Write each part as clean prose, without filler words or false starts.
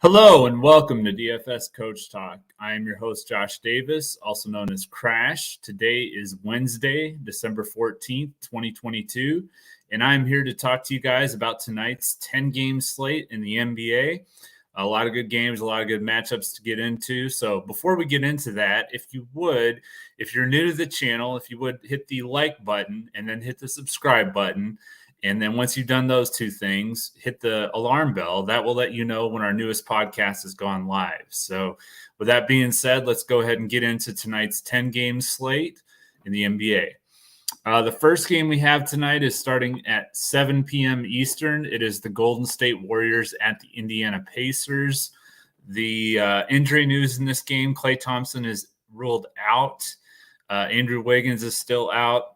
Hello and welcome to DFS Coach Talk. I am your host, Josh Davis, also known as Crash. Today is Wednesday, December 14th, 2022, and I'm here to talk to you guys about tonight's 10-game slate in the NBA. A lot of good games, a lot of good matchups to get into. So before we get into that, if you're new to the channel, if you would hit the like button and then hit the subscribe button. And then once you've done those two things, hit the alarm bell. That will let you know when our newest podcast has gone live. So with that being said, let's go ahead and get into tonight's 10-game slate in the NBA. The first game we have tonight is starting at 7 p.m. Eastern. It is the Golden State Warriors at the Indiana Pacers. The injury news in this game, Klay Thompson is ruled out. Andrew Wiggins is still out.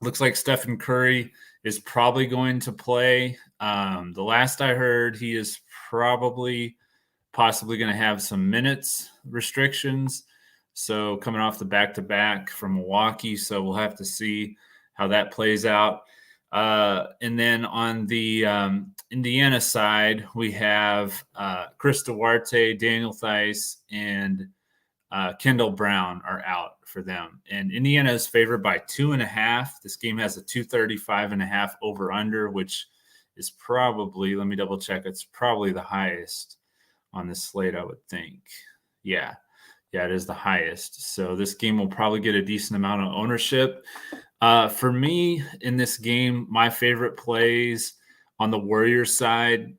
Looks like Stephen Curry is probably going to play. The last I heard, he is possibly going to have some minutes restrictions. So coming off the back-to-back from Milwaukee, so we'll have to see how that plays out. And then on the Indiana side, we have Chris Duarte, Daniel Theis, and Kendall Brown are out for them. And Indiana is favored by 2.5. This game has a 235.5 over-under, which is probably, let me double check, it's probably the highest on this slate, I would think. Yeah, it is the highest. So this game will probably get a decent amount of ownership. For me in this game, my favorite plays on the Warriors side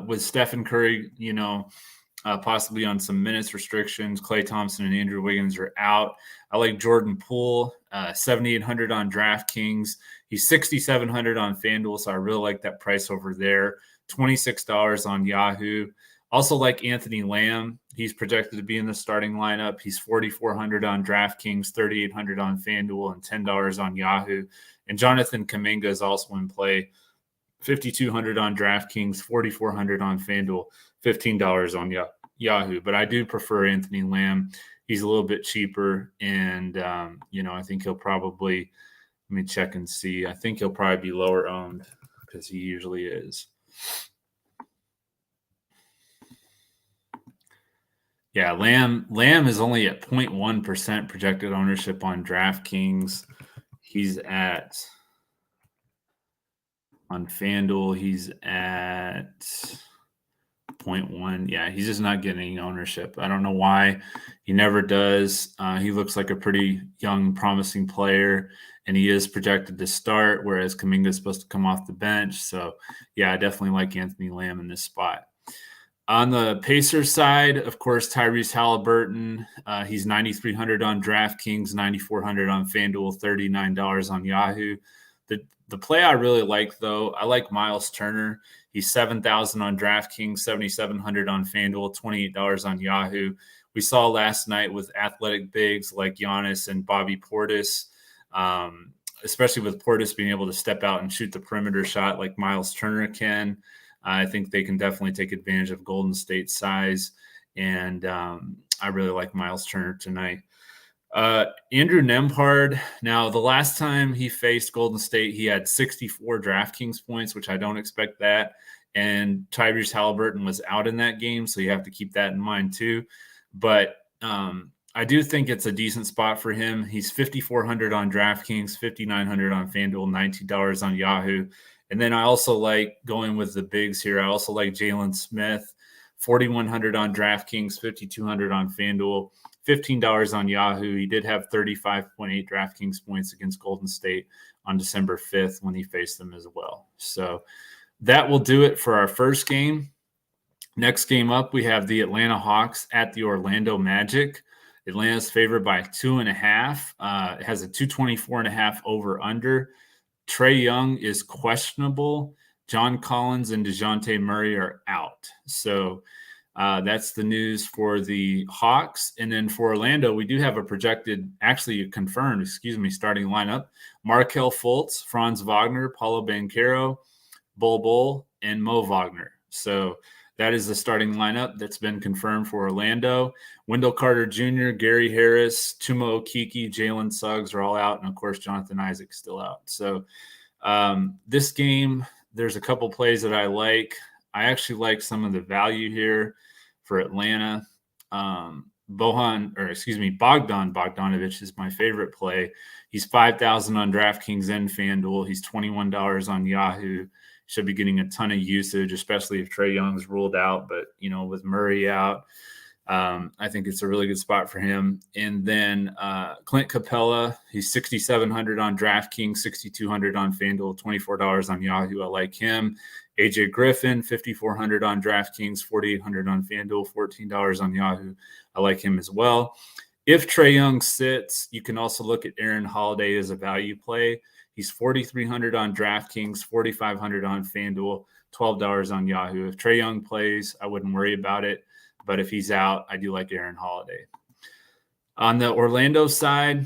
with Stephen Curry, possibly on some minutes restrictions. Klay Thompson and Andrew Wiggins are out. I like Jordan Poole, 7,800 on DraftKings. He's 6,700 on FanDuel, so I really like that price over there. $26 on Yahoo. Also like Anthony Lamb. He's projected to be in the starting lineup. He's 4,400 on DraftKings, 3,800 on FanDuel, and $10 on Yahoo. And Jonathan Kuminga is also in play. 5,200 on DraftKings, 4,400 on FanDuel, $15 on Yahoo. But I do prefer Anthony Lamb. He's a little bit cheaper, and I think he'll probably, let me check and see. I think he'll probably be lower owned because he usually is. Yeah, Lamb is only at 0.1% projected ownership on DraftKings. He's on FanDuel, he's at 0.1. Yeah, he's just not getting any ownership. I don't know why. He never does. He looks like a pretty young, promising player, and he is projected to start, whereas Kuminga is supposed to come off the bench. So, yeah, I definitely like Anthony Lamb in this spot. On the Pacers side, of course, Tyrese Halliburton. He's 9,300 on DraftKings, 9,400 on FanDuel, $39 on Yahoo. The play I really like, though, I like Miles Turner. He's 7,000 on DraftKings, 7,700 on FanDuel, $28 on Yahoo. We saw last night with athletic bigs like Giannis and Bobby Portis, especially with Portis being able to step out and shoot the perimeter shot like Miles Turner can. I think they can definitely take advantage of Golden State's size, and I really like Miles Turner tonight. Andrew Nembhard. Now, the last time he faced Golden State, he had 64 DraftKings points, which I don't expect that. And Tyrese Halliburton was out in that game, so you have to keep that in mind too. But I do think it's a decent spot for him. He's 5,400 on DraftKings, 5,900 on FanDuel, $19 on Yahoo. And then I also like going with the bigs here. I also like Jalen Smith, 4,100 on DraftKings, 5,200 on FanDuel, $15 on Yahoo. He did have 35.8 DraftKings points against Golden State on December 5th when he faced them as well. So that will do it for our first game. Next game up, we have the Atlanta Hawks at the Orlando Magic. Atlanta's favored by 2.5. It has a 224.5 over under. Trae Young is questionable. John Collins and DeJounte Murray are out. So that's the news for the Hawks. And then for Orlando, we do have a confirmed starting lineup. Markelle Fultz, Franz Wagner, Paulo Banchero, Bol, and Mo Wagner. So that is the starting lineup that's been confirmed for Orlando. Wendell Carter Jr., Gary Harris, Chuma Okeke, Jalen Suggs are all out. And, of course, Jonathan Isaac's still out. So this game, there's a couple plays that I like. I actually like some of the value here for Atlanta. Bogdan Bogdanovic is my favorite play. He's 5,000 on DraftKings and FanDuel. He's $21 on Yahoo. Should be getting a ton of usage, especially if Trae Young's ruled out. But, with Murray out, I think it's a really good spot for him. And then Clint Capella, he's 6,700 on DraftKings, 6,200 on FanDuel, $24 on Yahoo. I like him. AJ Griffin, 5,400 on DraftKings, 4,800 on FanDuel, $14 on Yahoo. I like him as well. If Trae Young sits, you can also look at Aaron Holiday as a value play. He's 4,300 on DraftKings, 4,500 on FanDuel, $12 on Yahoo. If Trae Young plays, I wouldn't worry about it. But if he's out, I do like Aaron Holiday. On the Orlando side,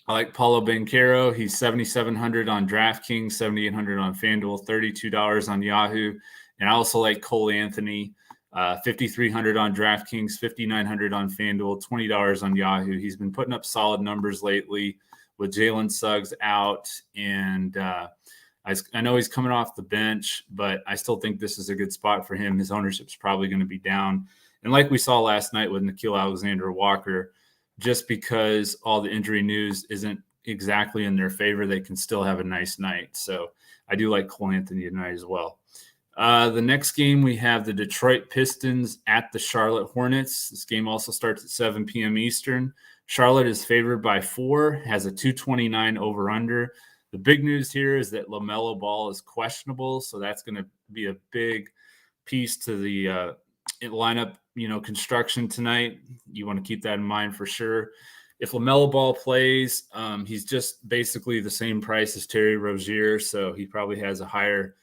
I like Paulo Banchero. He's 7,700 on DraftKings, 7,800 on FanDuel, $32 on Yahoo. And I also like Cole Anthony, 5,300 on DraftKings, 5,900 on FanDuel, $20 on Yahoo. He's been putting up solid numbers lately with Jalen Suggs out. And I know he's coming off the bench, but I still think this is a good spot for him. His ownership's probably going to be down. And like we saw last night with Nickeil Alexander-Walker, just because all the injury news isn't exactly in their favor, they can still have a nice night. So I do like Cole Anthony tonight as well. The next game, we have the Detroit Pistons at the Charlotte Hornets. This game also starts at 7 p.m. Eastern. Charlotte is favored by 4, has a 229 over-under. The big news here is that LaMelo Ball is questionable, so that's going to be a big piece to the lineup, construction tonight. You want to keep that in mind for sure. If LaMelo Ball plays, he's just basically the same price as Terry Rozier, so he probably has a higher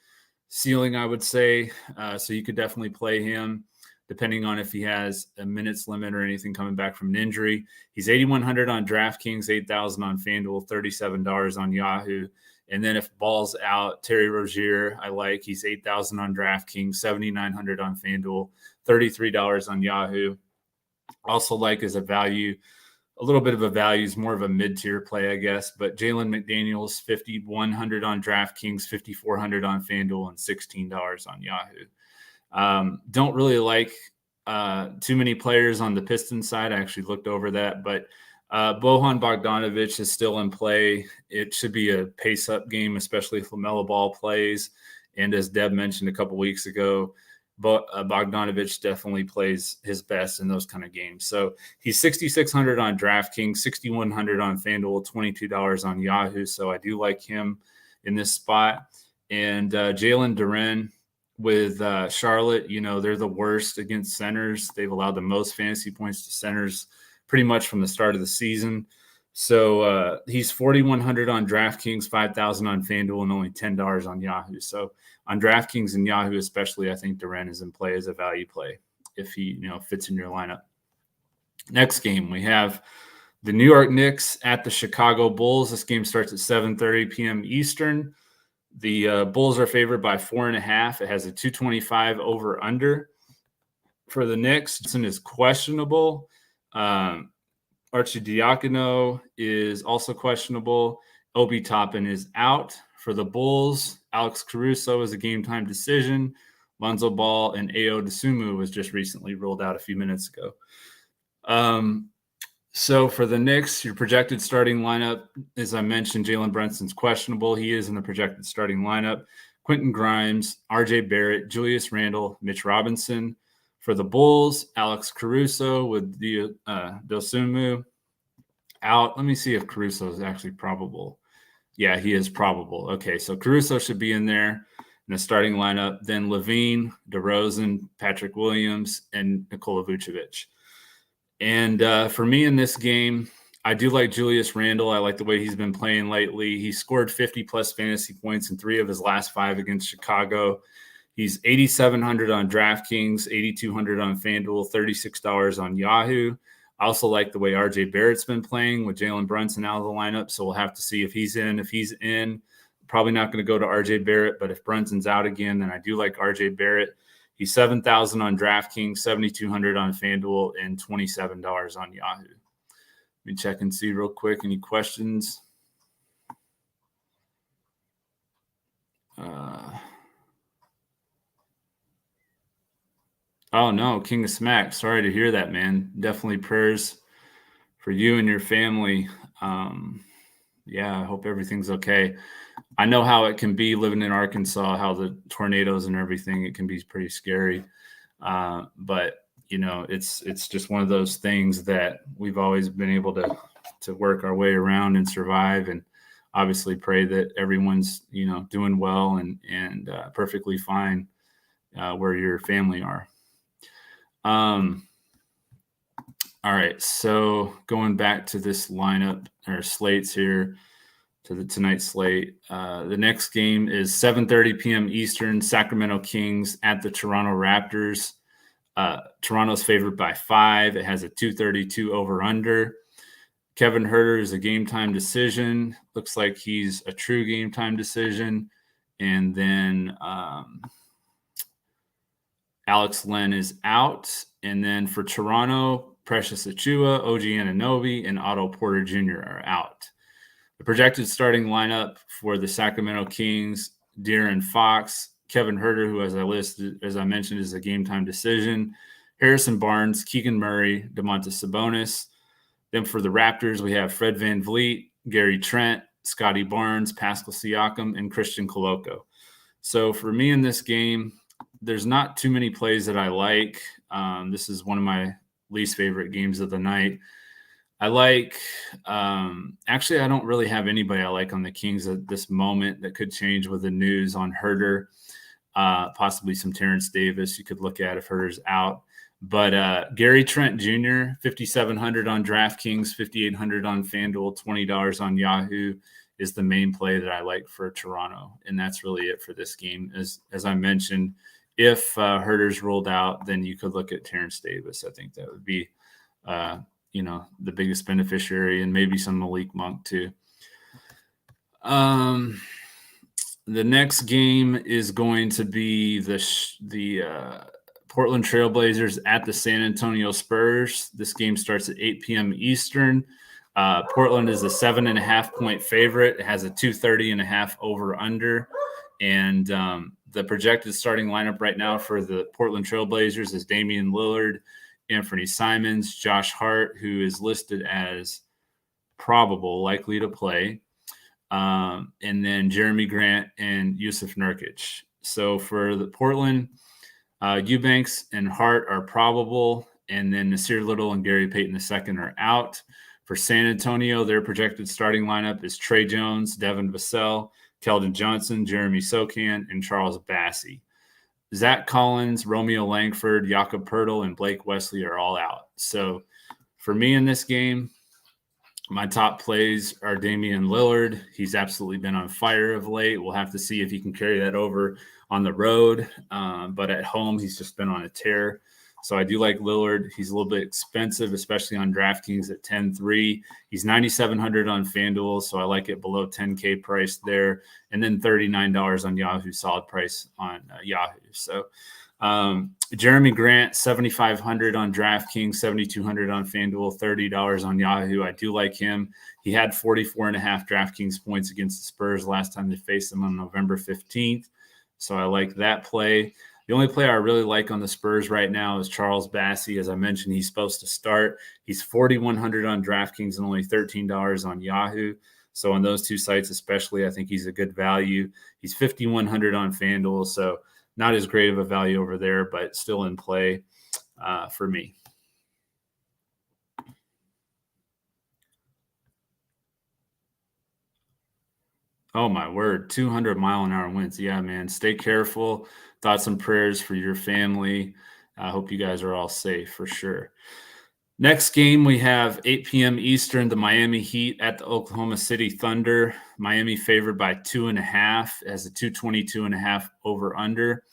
ceiling, I would say. So you could definitely play him, depending on if he has a minutes limit or anything coming back from an injury. He's 8,100 on DraftKings, 8,000 on FanDuel, $37 on Yahoo. And then if Ball's out, Terry Rozier, I like. He's 8,000 on DraftKings, 7,900 on FanDuel, $33 on Yahoo. Also like as a value, a little bit of a value, is more of a mid-tier play, I guess. But Jalen McDaniels, 5,100 on DraftKings, 5,400 on FanDuel, and $16 on Yahoo. Don't really like too many players on the Pistons side. I actually looked over that, but Bojan Bogdanovic is still in play. It should be a pace-up game, especially if LaMelo Ball plays. And as Deb mentioned a couple weeks ago, Bogdanovic definitely plays his best in those kind of games. So he's 6,600 on DraftKings, 6,100 on FanDuel, $22 on Yahoo. So I do like him in this spot. And Jalen Duren with Charlotte, they're the worst against centers. They've allowed the most fantasy points to centers pretty much from the start of the season. So he's 4,100 on DraftKings, 5,000 on FanDuel, and only $10 on Yahoo. So on DraftKings and Yahoo especially, I think Duren is in play as a value play if he fits in your lineup. Next game, we have the New York Knicks at the Chicago Bulls. This game starts at 7:30 p.m. Eastern. The Bulls are favored by 4.5. It has a 225 over under. For the Knicks, Johnson is questionable. Arcidiacono is also questionable. Obi Toppin is out. For the Bulls, Alex Caruso is a game-time decision. Lonzo Ball and Ayo Dosunmu was just recently ruled out a few minutes ago. So for the Knicks, your projected starting lineup, as I mentioned, Jalen Brunson's questionable. He is in the projected starting lineup. Quentin Grimes, RJ Barrett, Julius Randle, Mitch Robinson. For the Bulls, Alex Caruso with the Dosunmu out. Let me see if Caruso is actually probable. Yeah, he is probable. Okay, so Caruso should be in there in the starting lineup. Then Levine, DeRozan, Patrick Williams, and Nikola Vucevic. And for me in this game, I do like Julius Randle. I like the way he's been playing lately. He scored 50-plus fantasy points in 3 of his last 5 against Chicago. He's 8,700 on DraftKings, 8,200 on FanDuel, $36 on Yahoo. I also like the way RJ Barrett's been playing with Jalen Brunson out of the lineup, so we'll have to see if he's in. If he's in, probably not going to go to RJ Barrett, but if Brunson's out again, then I do like RJ Barrett. He's 7,000 on DraftKings, 7,200 on FanDuel, and $27 on Yahoo. Let me check and see real quick. Any questions? Oh, no, King of Smack. Sorry to hear that, man. Definitely prayers for you and your family. Yeah, I hope everything's okay. I know how it can be living in Arkansas, how the tornadoes and everything, it can be pretty scary. But it's just one of those things that we've always been able to work our way around and survive, and obviously pray that everyone's doing well and perfectly fine where your family are. All right, so going back to this lineup or slates here, to the tonight's slate. The next game is 7:30 p.m. Eastern, Sacramento Kings at the Toronto Raptors. Toronto's favored by 5. It has a 232 over-under. Kevin Huerter is a game-time decision. Looks like he's a true game-time decision. And then Alex Len is out. And then for Toronto, Precious Achiuwa, OG Anunoby, and Otto Porter Jr. are out. The projected starting lineup for the Sacramento Kings: De'Aaron Fox, Kevin Huerter, who, as I mentioned, is a game-time decision, Harrison Barnes, Keegan Murray, Domantas Sabonis. Then for the Raptors, we have Fred VanVleet, Gary Trent, Scotty Barnes, Pascal Siakam, and Christian Koloko. So for me in this game, there's not too many plays that I like. This is one of my least favorite games of the night. I like actually, I don't really have anybody I like on the Kings at this moment. That could change with the news on Huerter, possibly some Terrence Davis you could look at if Huerter's out. But Gary Trent Jr., 5,700 on DraftKings, 5,800 on FanDuel, $20 on Yahoo is the main play that I like for Toronto. And that's really it for this game. As I mentioned, if Huerter's ruled out, then you could look at Terrence Davis. I think that would be the biggest beneficiary, and maybe some Malik Monk too. The next game is going to be the Portland Trailblazers at the San Antonio Spurs. This game starts at 8 p.m. Eastern. Portland is a 7.5-point favorite. It has a 230.5 over under. And the projected starting lineup right now for the Portland Trailblazers is Damian Lillard, Anthony Simons, Josh Hart, who is listed as probable, likely to play, and then Jeremy Grant and Yusuf Nurkic. So for the Portland, Eubanks and Hart are probable, and then Nasir Little and Gary Payton II are out. For San Antonio, their projected starting lineup is Trey Jones, Devin Vassell, Keldon Johnson, Jeremy Sochan, and Charles Bassey. Zach Collins, Romeo Langford, Jakob Poeltl, and Blake Wesley are all out. So for me in this game, my top plays are Damian Lillard. He's absolutely been on fire of late. We'll have to see if he can carry that over on the road. But at home, he's just been on a tear. So I do like Lillard. He's a little bit expensive, especially on DraftKings at 10-3. He's 9,700 on FanDuel, so I like it below 10K price there. And then $39 on Yahoo, solid price on Yahoo. So Jeremy Grant, 7,500 on DraftKings, 7,200 on FanDuel, $30 on Yahoo. I do like him. He had 44.5 DraftKings points against the Spurs last time they faced them on November 15th. So I like that play. The only player I really like on the Spurs right now is Charles Bassey. As I mentioned, he's supposed to start. He's 4,100 on DraftKings and only $13 on Yahoo. So on those two sites especially, I think he's a good value. He's 5,100 on FanDuel, so not as great of a value over there, but still in play for me. Oh, my word, 200-mile-an-hour winds. Yeah, man, stay careful. Thoughts and prayers for your family. I hope you guys are all safe for sure. Next game, we have 8 p.m. Eastern, the Miami Heat at the Oklahoma City Thunder. Miami favored by 2.5 as a 222.5 over-under.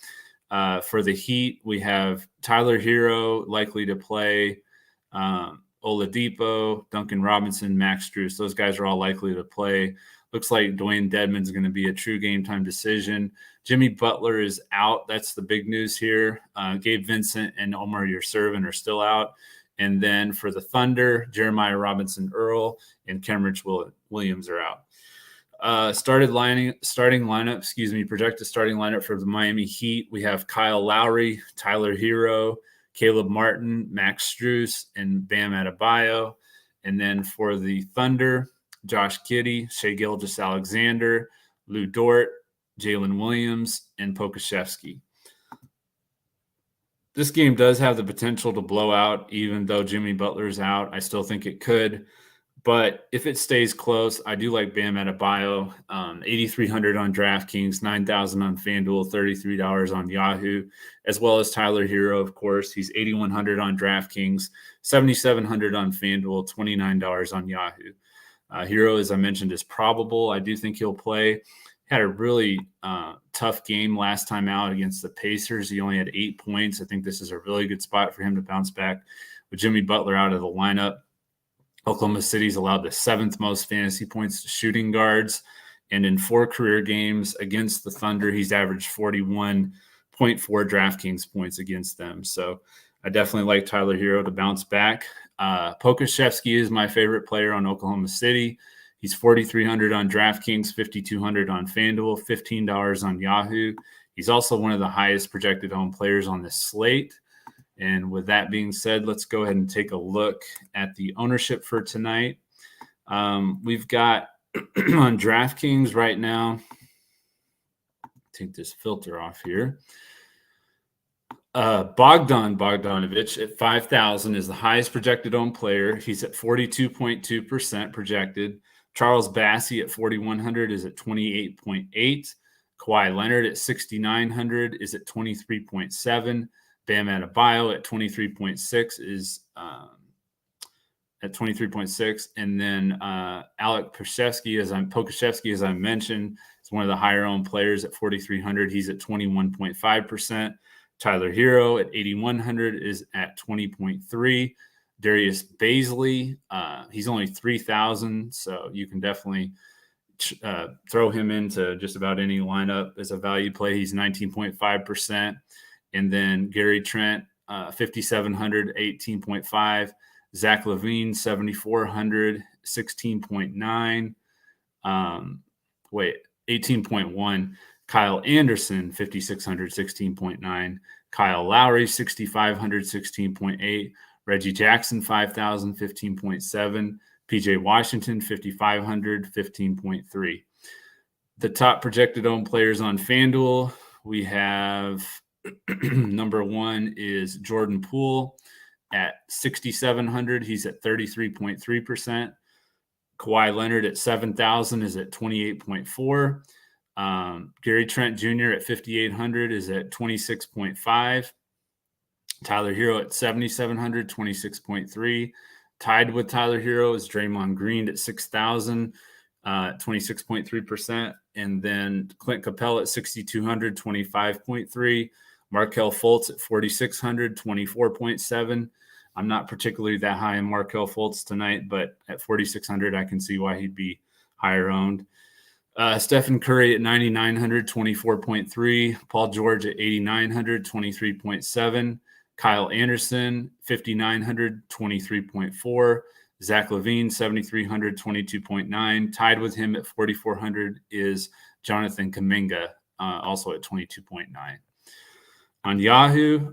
For the Heat, we have Tyler Hero likely to play, Oladipo, Duncan Robinson, Max Strus. Those guys are all likely to play. Looks like Dwayne Dedmon's going to be a true game-time decision. Jimmy Butler is out. That's the big news here. Gabe Vincent and Omar Yurtseven are still out. And then for the Thunder, Jeremiah Robinson-Earl and Kenrich Williams are out. Projected starting lineup for the Miami Heat. We have Kyle Lowry, Tyler Hero, Caleb Martin, Max Strus, and Bam Adebayo. And then for the Thunder, Josh Giddey, Shai Gilgeous-Alexander, Lou Dort, Jalen Williams, and Pokusevski. This game does have the potential to blow out, even though Jimmy Butler's out. I still think it could. But if it stays close, I do like Bam Adebayo. 8,300 on DraftKings, 9,000 on FanDuel, $33 on Yahoo, as well as Tyler Hero, of course. He's 8,100 on DraftKings, 7,700 on FanDuel, $29 on Yahoo. Hero, as I mentioned, is probable. I do think he'll play. Had a really tough game last time out against the Pacers. He only had 8 points. I think this is a really good spot for him to bounce back with Jimmy Butler out of the lineup. Oklahoma City's allowed the 7th most fantasy points to shooting guards. And in 4 career games against the Thunder, he's averaged 41.4 DraftKings points against them. So I definitely like Tyler Hero to bounce back. Pokusevski is my favorite player on Oklahoma City. He's 4,300 on DraftKings, 5,200 on FanDuel, $15 on Yahoo. He's also one of the highest projected home players on this slate. And with that being said, let's go ahead and take a look at the ownership for tonight. We've got on DraftKings right now, take this filter off here. Bogdan Bogdanovic at 5,000 is the highest projected owned player. He's at 42.2% projected. Charles Bassey at 4,100 is at 28.8. Kawhi Leonard at 6,900 is at 23.7. Bam Adebayo at 23.6 is at 23.6. And then Alec Pokusevski, as I mentioned, is one of the higher owned players at 4,300. He's at 21.5%. Tyler Hero at 8,100 is at 20.3. Darius Bazley, he's only 3,000, so you can definitely throw him into just about any lineup as a value play. He's 19.5%. And then Gary Trent, 5,700, 18.5. Zach LaVine, 7,400, 16.9. 18.1. Kyle Anderson, 5,600, 16.9. Kyle Lowry, 6,500, 16.8. Reggie Jackson, 5,000, 15.7. PJ Washington, 5,500, 15.3. The top projected owned players on FanDuel, we have number 1 is Jordan Poole at 6,700. He's at 33.3%. Kawhi Leonard at 7,000 is at 28.4. Gary Trent Jr. at 5,800 is at 26.5. Tyler Hero at 7,700, 26.3. Tied with Tyler Hero is Draymond Green at 6,000, 26.3%. And then Clint Capella at 6,200, 25.3. Markelle Fultz at 4,600, 24.7. I'm not particularly that high in Markelle Fultz tonight, but at 4,600, I can see why he'd be higher owned. Stephen Curry at 9,900, 24.3. Paul George at 8,900, 23.7. Kyle Anderson, 5,900, 23.4. Zach LaVine, 7,300, 22.9. Tied with him at 4,400 is Jonathan Kuminga, also at 22.9. On Yahoo,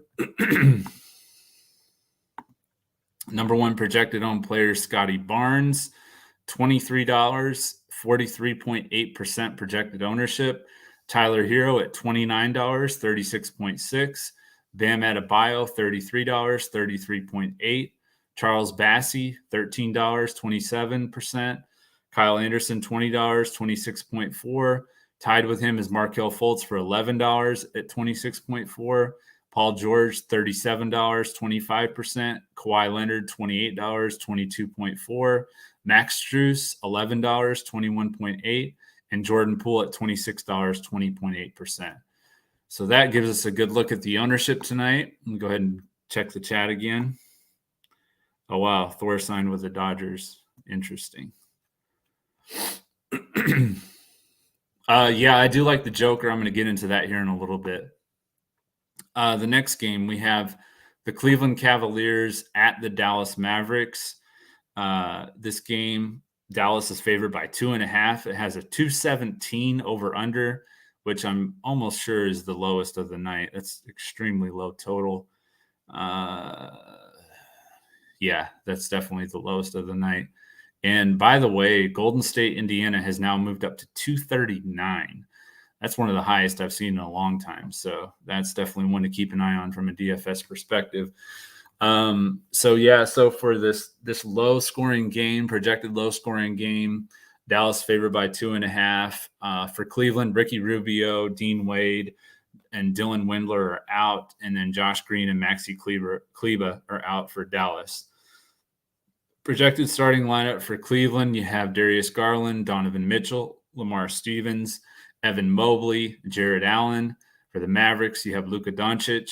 number 1 projected owned player, Scotty Barnes, $23, 43.8% projected ownership. Tyler Hero at $29, 36.6. Bam Adebayo, $33, 33.8. Charles Bassey, $13, 27%. Kyle Anderson, $20, 26.4. Tied with him is Markelle Fultz for $11 at 26.4. Paul George, $37, 25%. Kawhi Leonard, $28, 22.4. Max Strus, $11, 21.8. And Jordan Poole at $26, 20.8%. So that gives us a good look at the ownership tonight. Let me go ahead and check the chat again. Oh, wow. Thor signed with the Dodgers. Interesting. Yeah, I do like the Joker. I'm going to get into that here in a little bit. The next game, we have the Cleveland Cavaliers at the Dallas Mavericks. This game, Dallas is favored by 2.5. It has a 217 over-under, which I'm almost sure is the lowest of the night. That's extremely low total. Yeah, that's definitely the lowest of the night. And by the way, Golden State, Indiana has now moved up to 239. That's one of the highest I've seen in a long time. So that's definitely one to keep an eye on from a DFS perspective. So for this low scoring game, projected low scoring game, Dallas favored by 2.5. For Cleveland, Ricky Rubio, Dean Wade, and Dylan Windler are out, and then Josh Green and Maxi Kleber are out for Dallas. Projected starting lineup for Cleveland, you have Darius Garland, Donovan Mitchell, Lamar Stevens, Evan Mobley, Jared Allen. For the Mavericks, you have Luka Doncic,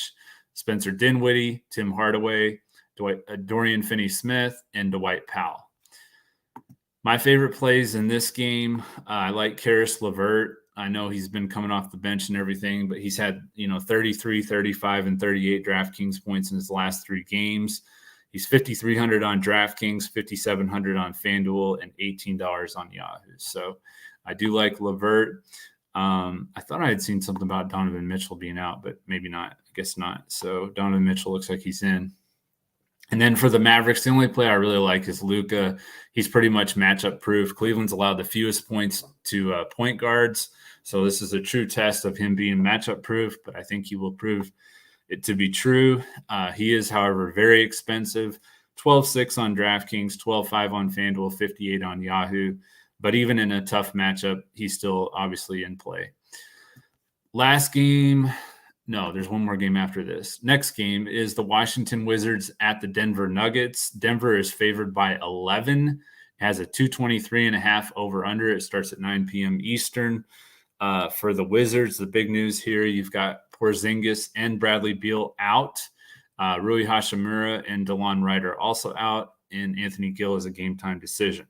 Spencer Dinwiddie, Tim Hardaway, Dorian Finney-Smith, and Dwight Powell. My favorite plays in this game, I like Karis LeVert. I know he's been coming off the bench and everything, but he's had 33, 35, and 38 DraftKings points in his last 3 games. He's 5,300 on DraftKings, 5,700 on FanDuel, and $18 on Yahoo. So I do like LeVert. I thought I had seen something about Donovan Mitchell being out, but maybe not. I guess not. So Donovan Mitchell looks like he's in. And then for the Mavericks, the only play I really like is Luka. He's pretty much matchup proof. Cleveland's allowed the fewest points to point guards. So this is a true test of him being matchup proof, but I think he will prove it to be true. He is, however, very expensive. 12.6 on DraftKings, 12.5 on FanDuel, 58 on Yahoo. But even in a tough matchup, he's still obviously in play. Last game, no, there's one more game after this. Next game is the Washington Wizards at the Denver Nuggets. Denver is favored by 11. It has a 223.5 over-under. It starts at 9 p.m. Eastern. For the Wizards, the big news here, you've got Porzingis and Bradley Beal out. Rui Hachimura and DeLon Wright are also out, and Anthony Gill is a game-time decision.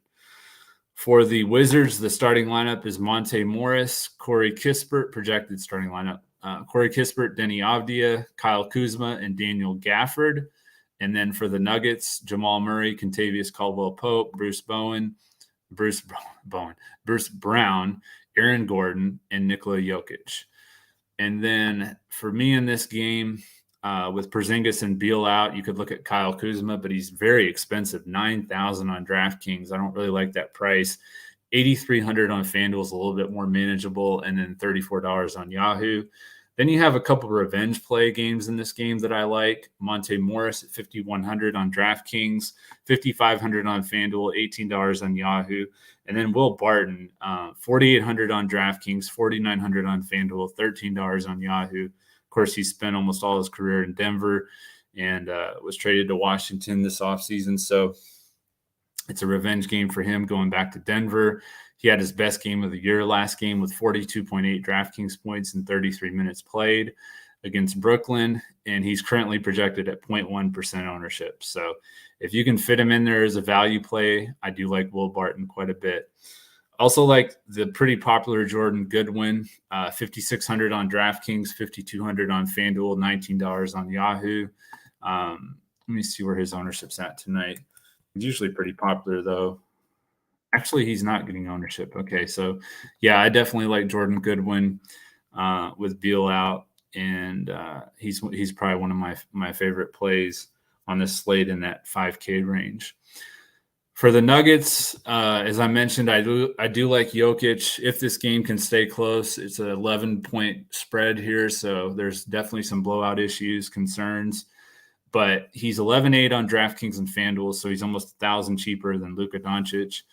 For the Wizards, the starting lineup is Monte Morris, Corey Kispert, projected starting lineup. Corey Kispert, Denny Avdia, Kyle Kuzma, and Daniel Gafford. And then for the Nuggets, Jamal Murray, Kentavious Caldwell-Pope, Bruce Brown, Aaron Gordon, and Nikola Jokic. And then for me in this game, with Porzingis and Beal out, you could look at Kyle Kuzma, but he's very expensive, $9,000 on DraftKings. I don't really like that price. $8,300 on FanDuel is a little bit more manageable, and then $34 on Yahoo. Then you have a couple of revenge play games in this game that I like. Monte Morris at $5,100 on DraftKings, $5,500 on FanDuel, $18 on Yahoo. And then Will Barton, $4,800 on DraftKings, $4,900 on FanDuel, $13 on Yahoo. Of course, he spent almost all his career in Denver and was traded to Washington this offseason. So it's a revenge game for him going back to Denver. He had his best game of the year last game with 42.8 DraftKings points in 33 minutes played against Brooklyn, and he's currently projected at 0.1% ownership. So if you can fit him in there as a value play, I do like Will Barton quite a bit. Also like the pretty popular Jordan Goodwin, 5,600 on DraftKings, 5,200 on FanDuel, $19 on Yahoo. Let me see where his ownership's at tonight. He's usually pretty popular, though. Actually, he's not getting ownership. Okay, so yeah, I definitely like Jordan Goodwin with Beal out, and he's probably one of my favorite plays on this slate in that 5K range. For the Nuggets, as I mentioned, I do like Jokic. If this game can stay close, it's an 11-point spread here, so there's definitely some blowout issues, concerns. But he's 11.8 on DraftKings and FanDuel, so he's almost 1,000 cheaper than Luka Doncic,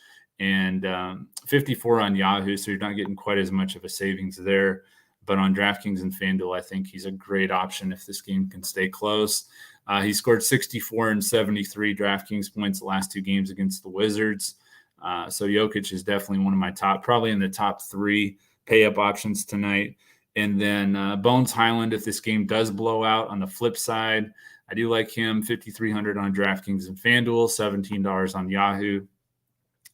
and 54 on Yahoo, so you're not getting quite as much of a savings there. But on DraftKings and FanDuel, I think he's a great option if this game can stay close. He scored 64 and 73 DraftKings points the last 2 games against the Wizards. So Jokic is definitely one of my probably in the top 3 pay-up options tonight. And then Bones Highland, if this game does blow out on the flip side, I do like him, 5,300 on DraftKings and FanDuel, $17 on Yahoo.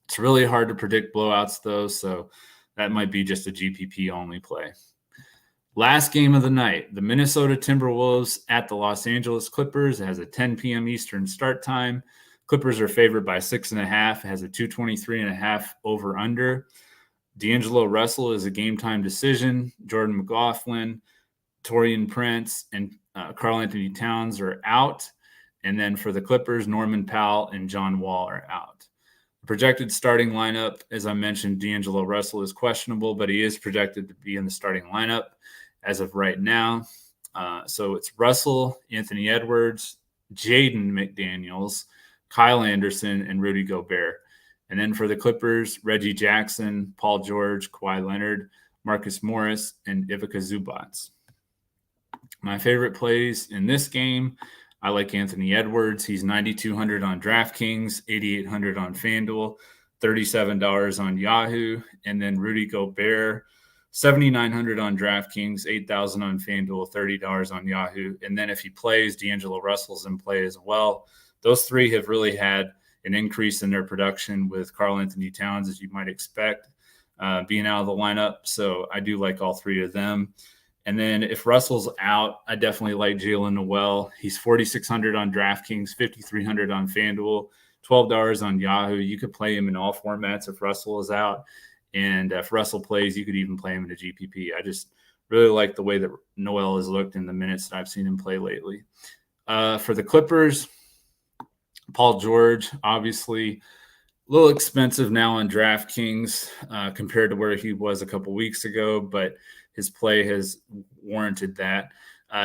It's really hard to predict blowouts, though, so that might be just a GPP-only play. Last game of the night, the Minnesota Timberwolves at the Los Angeles Clippers. It has a 10 p.m. Eastern start time. Clippers are favored by 6.5. It has a 223.5 over-under. D'Angelo Russell is a game-time decision. Jordan McLaughlin, Taurean Prince, and Karl Anthony Towns are out. And then for the Clippers, Norman Powell and John Wall are out. Projected starting lineup, as I mentioned, D'Angelo Russell is questionable, but he is projected to be in the starting lineup as of right now. So it's Russell, Anthony Edwards, Jaden McDaniels, Kyle Anderson, and Rudy Gobert. And then for the Clippers, Reggie Jackson, Paul George, Kawhi Leonard, Marcus Morris, and Ivica Zubac. My favorite plays in this game, I like Anthony Edwards. He's 9,200 on DraftKings, 8,800 on FanDuel, $37 on Yahoo. And then Rudy Gobert, 7,900 on DraftKings, 8,000 on FanDuel, $30 on Yahoo. And then if he plays, D'Angelo Russell's in play as well. Those three have really had an increase in their production with Karl Anthony Towns, as you might expect, being out of the lineup. So I do like all three of them. And then if Russell's out, I definitely like Jalen Noel. He's 4,600 on DraftKings, 5,300 on FanDuel, $12 on Yahoo. You could play him in all formats if Russell is out. And if Russell plays, you could even play him in a GPP. I just really like the way that Noel has looked in the minutes that I've seen him play lately. For the Clippers, Paul George, obviously a little expensive now on DraftKings compared to where he was a couple weeks ago, but his play has warranted that.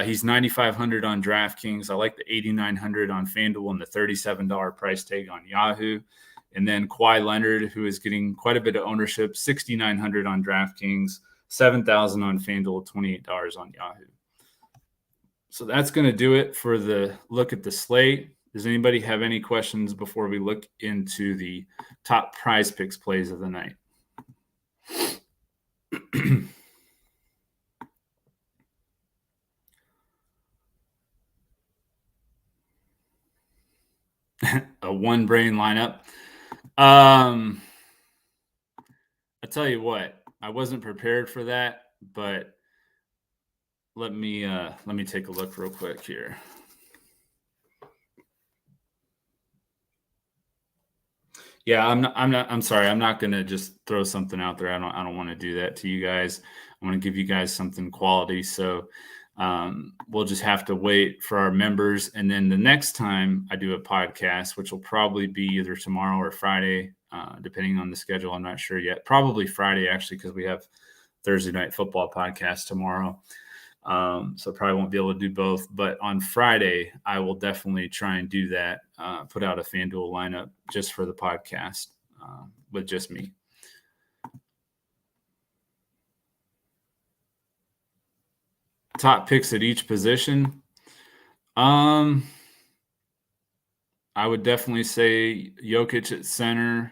He's 9,500 on DraftKings. I like the 8,900 on FanDuel and the $37 price tag on Yahoo. And then Kawhi Leonard, who is getting quite a bit of ownership, 6,900 on DraftKings, 7,000 on FanDuel, $28 on Yahoo. So that's going to do it for the look at the slate. Does anybody have any questions before we look into the top PrizePicks plays of the night? A one brain lineup. I tell you what, I wasn't prepared for that, but let me take a look real quick here. Yeah, I'm sorry. I'm not going to just throw something out there. I don't want to do that to you guys. I want to give you guys something quality. So we'll just have to wait for our members. And then the next time I do a podcast, which will probably be either tomorrow or Friday, depending on the schedule. I'm not sure yet. Probably Friday, actually, because we have Thursday Night Football podcast tomorrow. So I probably won't be able to do both. But on Friday, I will definitely try and do that, put out a FanDuel lineup just for the podcast with just me. Top picks at each position. I would definitely say Jokic at center.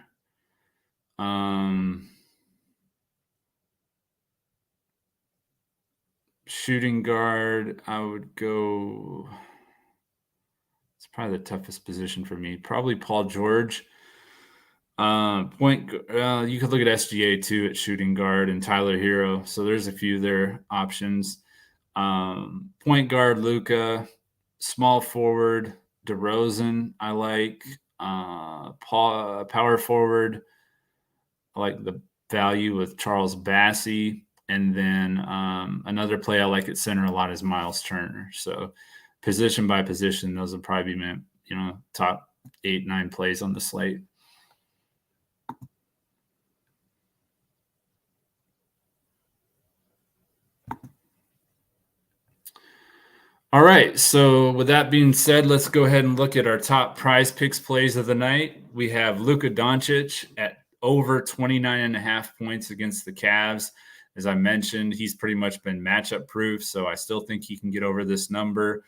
Shooting guard, I would go. It's probably the toughest position for me. Probably Paul George. Point. You could look at SGA too at shooting guard and Tyler Hero. So there's a few there options. Point guard Luka. Small forward DeRozan. I like. Power forward. I like the value with Charles Bassey. And then another play I like at center a lot is Miles Turner. So position by position, those would probably be my, top 8-9 plays on the slate. All right. So with that being said, let's go ahead and look at our top PrizePicks plays of the night. We have Luka Doncic at over 29.5 points against the Cavs. As I mentioned, he's pretty much been matchup proof, so I still think he can get over this number.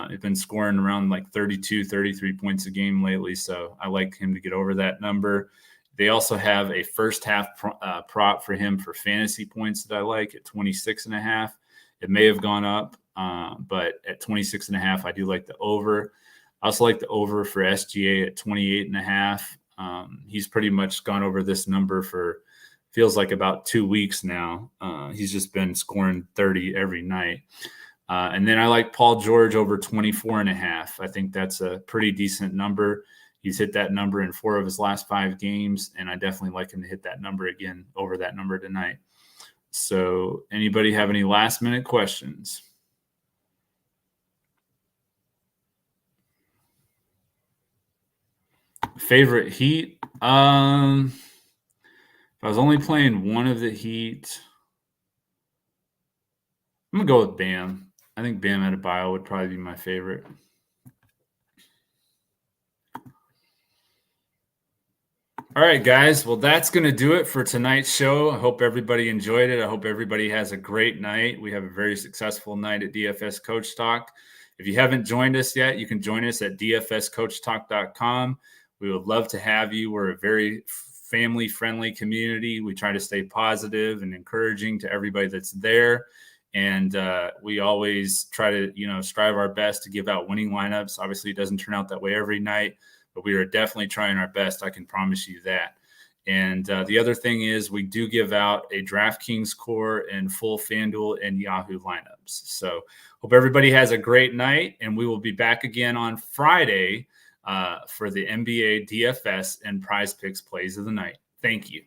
He's been scoring around like 32, 33 points a game lately, so I like him to get over that number. They also have a first half prop for him for fantasy points that I like at 26.5. It may have gone up, but at 26.5, I do like the over. I also like the over for SGA at 28.5. He's pretty much gone over this number for feels like about 2 weeks now. He's just been scoring 30 every night. And then I like Paul George over 24.5. I think that's a pretty decent number. He's hit that number in 4 of his last 5 games, and I definitely like him to hit that number again over that number tonight. So anybody have any last-minute questions? Favorite Heat? If I was only playing one of the Heat, I'm going to go with Bam. I think Bam Adebayo would probably be my favorite. All right, guys. Well, that's going to do it for tonight's show. I hope everybody enjoyed it. I hope everybody has a great night. We have a very successful night at DFS Coach Talk. If you haven't joined us yet, you can join us at dfscoachtalk.com. We would love to have you. We're a very family-friendly community. We try to stay positive and encouraging to everybody that's there. And we always try to, strive our best to give out winning lineups. Obviously, it doesn't turn out that way every night, but we are definitely trying our best. I can promise you that. And the other thing is we do give out a DraftKings core and full FanDuel and Yahoo lineups. So hope everybody has a great night, and we will be back again on Friday for the NBA DFS and PrizePicks plays of the night. Thank you.